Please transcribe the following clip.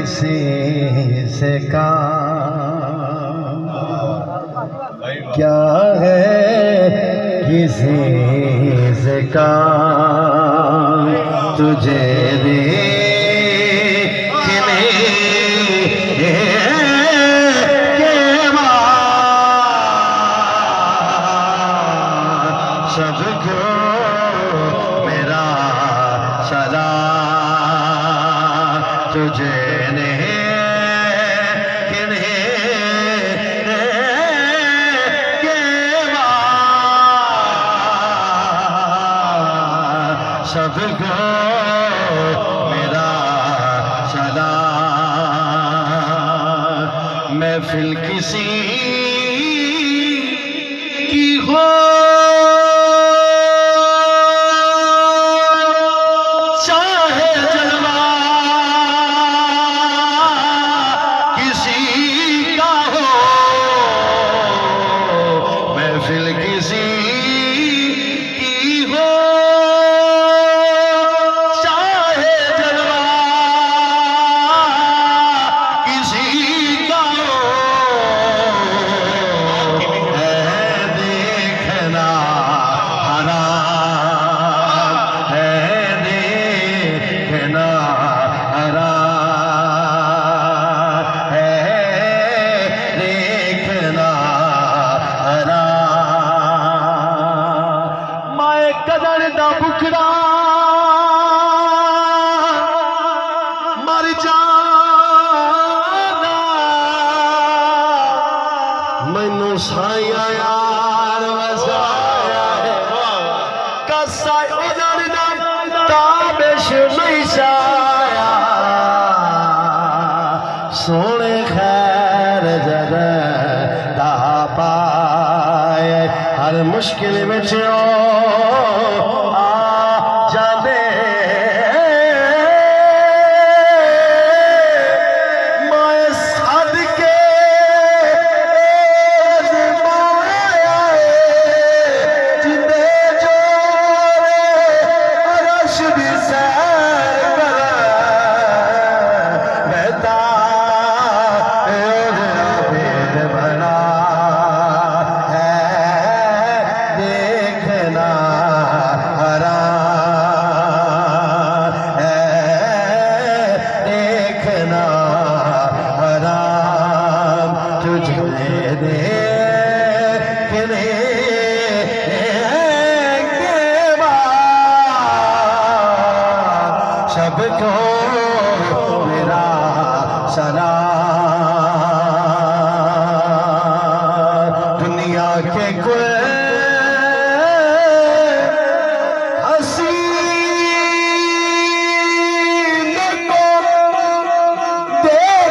किसी से काम, क्या है किसी से काम, तुझे देखने के बाद सबको मेरा सलाम, तुझे सबको मेरा सलाम। महफिल किसी की हो चाहे जलवा किसी का हो, महफिल किसी कदर दा बुखड़ा मर जाना, मैनू साया यार वसाया है, कसा उधर दा ताबिश नहीं साया, सोने खैर जगह दा पाए, हर मुश्किल में सबको मेरा सलाम।